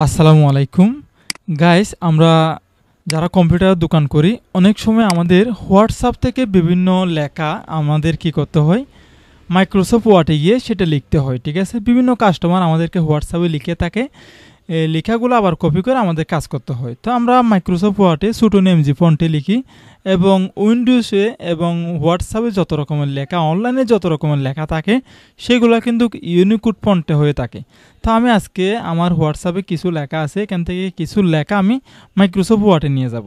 আসসালামু আলাইকুম গাইস, আমরা যারা কম্পিউটার দোকান করি অনেক সময় আমাদের হোয়াটসঅ্যাপ থেকে বিভিন্ন লেখা আমাদের কি করতে হয়, মাইক্রোসফট ওয়ার্ডে গিয়ে সেটা লিখতে হয়। ঠিক আছে, বিভিন্ন কাস্টমার আমাদেরকে হোয়াটসঅ্যাপে লিখে থাকে, এই লেখাগুলো আবার কপি করে আমাদের কাজ করতে হয়। তো আমরা মাইক্রোসফট ওয়ার্ডে ছোটো এমজি ফন্টে লিখি এবং উইন্ডোজে এবং হোয়াটসঅ্যাপে যত রকমের লেখা, অনলাইনে যত রকমের লেখা থাকে সেগুলো কিন্তু ইউনিকোড ফন্টে হয়ে থাকে। তো আমি আজকে আমার হোয়াটসঅ্যাপে কিছু লেখা আছে, এখান থেকে কিছু লেখা আমি মাইক্রোসফট ওয়ার্ডে নিয়ে যাব,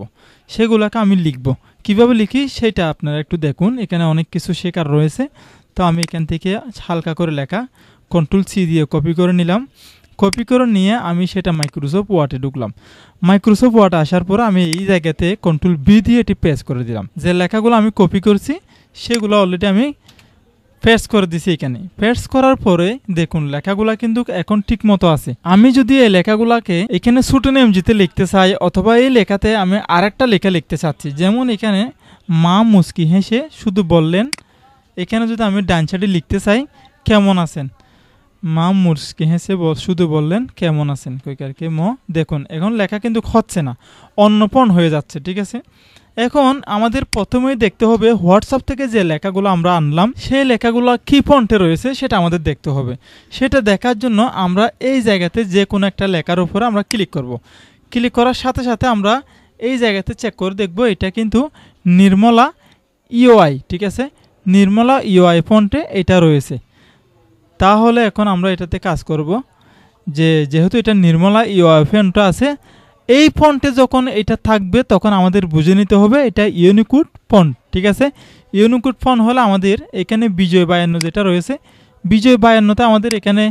সেগুলোকে আমি লিখব। কিভাবে লিখি সেটা আপনারা একটু দেখুন, এখানে অনেক কিছু শেখার রয়েছে। তো আমি এখান থেকে হালকা করে লেখা কন্ট্রোল-C দিয়ে কপি করে নিলাম। কপি করে নিয়ে আমি সেটা মাইক্রোসফট ওয়ার্ডে ঢুকলাম। মাইক্রোসফট ওয়ার্ড আসার পর আমি এই জায়গাতে কন্ট্রোল-V দিয়ে এটি পেস্ট করে দিলাম। যে লেখাগুলো আমি কপি করছি সেগুলো অলরেডি আমি পেস্ট করে দিছি এখানে। পেস্ট করার পরে দেখুন লেখাগুলা কিন্তু এখন ঠিক মতো আছে। আমি যদি এই লেখাগুলাকে এখানে ছোট এমজিতে লিখতে চাই, অথবা এই লেখাতে আমি আরেকটা লেখা লিখতে চাচ্ছি, যেমন এখানে মা মুস্কি হেসে শুধু বললেন, এখানে যদি আমি ডান সাইডে লিখতে চাই কেমন আছেন, মা মুস্কি হেসে শুধু বললেন কেমন আছেন কইকারকে দেখুন এখন লেখা কিন্তু হচ্ছে না, অন্যপণ হয়ে যাচ্ছে। ঠিক আছে, এখন আমাদের প্রথমেই দেখতে হবে হোয়াটসঅ্যাপ থেকে যে লেখাগুলো আমরা আনলাম সেই লেখাগুলো কি ফন্টে রয়েছে সেটা আমাদের দেখতে হবে। সেটা দেখার জন্য আমরা এই জায়গাতে যে কোনো একটা লেখার উপরে আমরা ক্লিক করব। ক্লিক করার সাথে সাথে আমরা এই জায়গাতে চেক করে দেখব এটা কিন্তু নির্মলা ইউআই। ঠিক আছে, নির্মলা ইউআই ফন্টে এটা রয়েছে। তাহলে এখন আমরা এটাতে কাজ করব, যেহেতু এটা নির্মলা ইউআই ফন্টটা আছে, এই ফন্টে যখন এটা থাকবে তখন আমাদের বুঝে নিতে হবে এটা ইউনিকোড ফন্ট। ঠিক আছে, ইউনিকোড ফন্ট হলে আমাদের এখানে বিজয় 52 যেটা রয়েছে, বিজয় 52তে আমাদের এখানে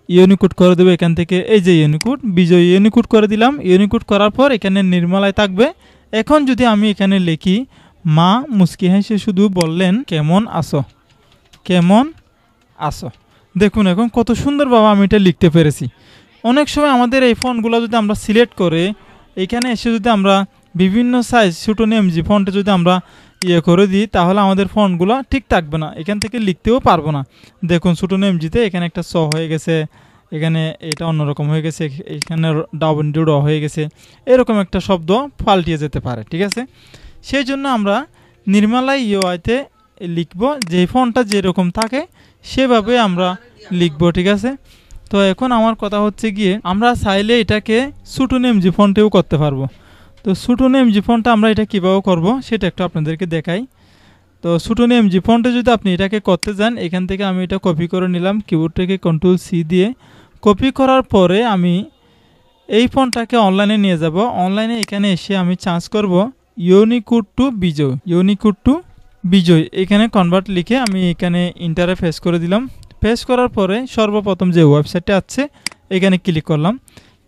ইউনিকোড করে দেবে। এখান থেকে এই যে ইউনিকোড, বিজয় ইউনিকোড করে দিলাম। ইউনিকোড করার পর এখানে নির্মলায় থাকবে। এখন যদি আমি এখানে লিখি মা মুস্কি হেসে শুধু বললেন কেমন আসো, কেমন আসো, দেখুন এখন কত সুন্দরভাবে আমি এটা লিখতে পেরেছি। অনেক সময় আমাদের এই ফন্টগুলো যদি আমরা সিলেক্ট করে এখানে এসে যদি আমরা বিভিন্ন সাইজ ছোটো এমজি ফন্টে যদি আমরা করে দিই তাহলে আমাদের ফন্টগুলো ঠিক থাকবে না, এখান থেকে লিখতেও পারবো না। দেখুন ছোটো এমজিতে এখানে একটা স হয়ে গেছে, এখানে এটা অন্যরকম হয়ে গেছে, এখানে ডাবল হয়ে গেছে, এরকম একটা শব্দ পাল্টিয়ে যেতে পারে। ঠিক আছে, সেই জন্য আমরা নির্মলা ইউআইতে লিখব, যে ফন্টটা যেরকম থাকে সেভাবে আমরা লিখব। ঠিক আছে, তো এখন আমার কথা হচ্ছে গিয়ে আমরা চাইলে এটাকে ছোটো এমজি ফন্টেও করতে পারবো। তো ছোটো এমজি ফন্টটা আমরা এটা কীভাবে করব সেটা একটু আপনাদেরকে দেখাই। তো ছোটো এমজি ফন্টে যদি আপনি এটাকে করতে যান, এখান থেকে আমি এটা কপি করে নিলাম কিবোর্ড থেকে কন্ট্রোল-C দিয়ে। কপি করার পরে আমি এই ফন্টটাকে অনলাইনে নিয়ে যাব। অনলাইনে এখানে এসে আমি চার্জ করব Unicode to Bijoy, Unicode to Bijoy, এখানে কনভার্ট লিখে আমি এখানে ইন্টারে পেস্ট করে দিলাম। পেস্ট করার পরে সর্বপ্রথম যে ওয়েবসাইটটা আছে এখানে ক্লিক করলাম।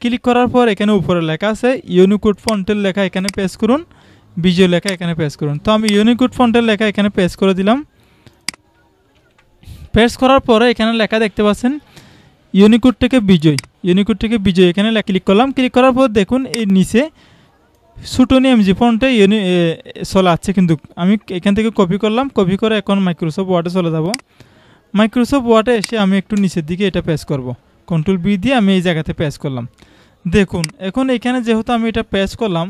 ক্লিক করার পর এখানে উপরে লেখা আছে ইউনিকোড ফন্টের লেখা, এখানে পেস্ট করুন, বিজয় লেখা এখানে পেস্ট করুন। তো আমি ইউনিকোড ফন্টের লেখা এখানে পেস্ট করে দিলাম। পেস্ট করার পরে এখানে লেখা দেখতে পাচ্ছেন ইউনিকোড থেকে বিজয়, ইউনিকোড থেকে বিজয়, এখানে ক্লিক করলাম। ক্লিক করার পর দেখুন এই নিচে ছোটো এমজি ফন্টে চলে আসছে, কিন্তু আমি এখান থেকে কপি করলাম। কপি করে এখন মাইক্রোসফট ওয়ার্ডে চলে যাব। মাইক্রোসফট ওয়ার্ডে এসে আমি একটু নিচের দিকে এটা পেস্ট করব, কন্ট্রোল-V দিয়ে আমি এই জায়গাতে পেস্ট করলাম। দেখুন এখন এখানে যেহেতু আমি এটা পেস্ট করলাম,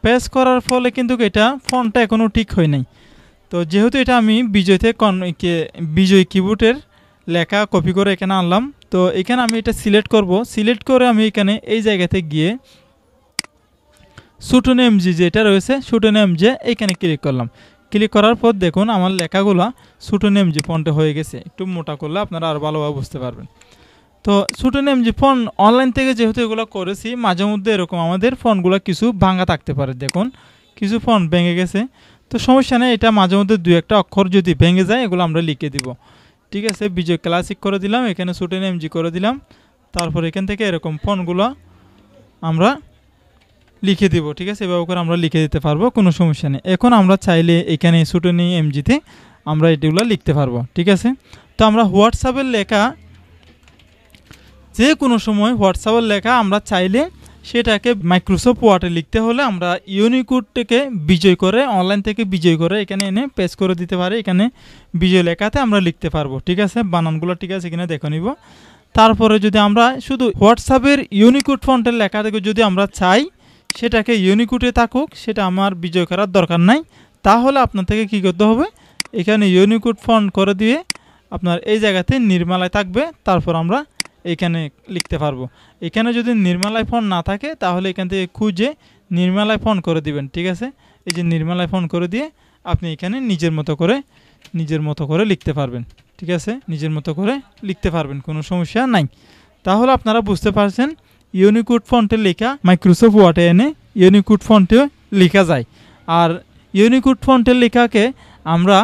পেস্ট করার ফলে কিন্তু এটা ফন্টটা এখনও ঠিক হয় নাই। তো যেহেতু এটা আমি বিজয় কিবোর্ডের লেখা কপি করে এখানে আনলাম, তো এখানে আমি এটা সিলেক্ট করব। সিলেক্ট করে আমি এখানে এই জায়গাতে গিয়ে ছোটো এমজি যেটা রয়েছে ছোটো এমজি এখানে ক্লিক করলাম। ক্লিক করার পর দেখুন আমার লেখাগুলো ছোটো এমজি ফন্টে হয়ে গেছে। একটু মোটা করলে আপনারা আরও ভালোভাবে বুঝতে পারবেন। তো ছোটো এমজি ফন্ট অনলাইন থেকে যেহেতু এগুলো করেছি, মাঝে মধ্যে এরকম আমাদের ফন্টগুলো কিছু ভাঙা থাকতে পারে। দেখুন কিছু ফন্ট ভেঙে গেছে, তো সমস্যা নেই, এটা মাঝে মধ্যে দু একটা অক্ষর যদি ভেঙে যায় এগুলো আমরা লিখে দিব। ঠিক আছে, বিজয় ক্লাসিক করে দিলাম, এখানে ছোটো এমজি করে দিলাম। তারপর এখান থেকে এরকম ফন্টগুলো আমরা লিখে দিব। ঠিক আছে, এভাবে করে আমরা লিখে দিতে পারবো, কোনো সমস্যা নেই। এখন আমরা চাইলে এখানে ছোটো এমজিতে আমরা এগুলো লিখতে পারবো। ঠিক আছে, তো আমরা হোয়াটসঅ্যাপের লেখা যে কোনো সময় হোয়াটসঅ্যাপের লেখা আমরা চাইলে সেটাকে মাইক্রোসফট ওয়ার্ডে লিখতে হলে আমরা ইউনিকোড থেকে বিজয় করে, অনলাইন থেকে বিজয় করে এখানে এনে পেস্ট করে দিতে পারি। এখানে বিজয় লেখাতে আমরা লিখতে পারবো। ঠিক আছে, বানানগুলো ঠিক আছে কিনা দেখে নিব। তারপরে যদি আমরা শুধু হোয়াটসঅ্যাপের ইউনিকোড ফন্টের লেখাটাকে যদি আমরা চাই সেটাকে ইউনিকোডে থাকুক, সেটা আমার বিজয় করার দরকার নাই। তাহলে আপনার থেকে কী করতে হবে, এখানে ইউনিকোড ফন্ট করে দিয়ে আপনার এই জায়গাতে নির্মালায় থাকবে, তারপর আমরা এখানে লিখতে পারবো। এখানে যদি নির্মালায় ফন্ট না থাকে তাহলে এখান থেকে খুঁজে নির্মালায় ফন্ট করে দিবেন, ঠিক আছে। এই যে নির্মালায় ফন্ট করে দিয়ে আপনি এখানে নিজের মতো করে লিখতে পারবেন, ঠিক আছে। নিজের মতো করে লিখতে পারবেন, কোনো সমস্যা নাই। তাহলে আপনারা বুঝতে পারছেন ইউনিকোড ফন্টে লেখা মাইক্রোসফট ওয়ার্ডে এনে ইউনিকোড ফন্টে লেখা যায়। আর ইউনিকোড ফন্টের লেখাকে আমরা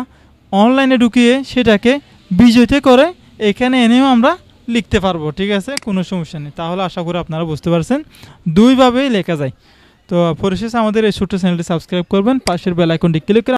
অনলাইনে ঢুকিয়ে সেটাকে বিজয়তে করে এখানে এনেও আমরা লিখতে পারবো, ঠিক আছে, কোনো সমস্যা নেই। তাহলে আশা করি আপনারা বুঝতে পারছেন দুইভাবেই লেখা যায়। তো পরিশেষে আমাদের এই ছোট্ট চ্যানেলটি সাবস্ক্রাইব করবেন, পাশের বেল আইকনটি ক্লিক করে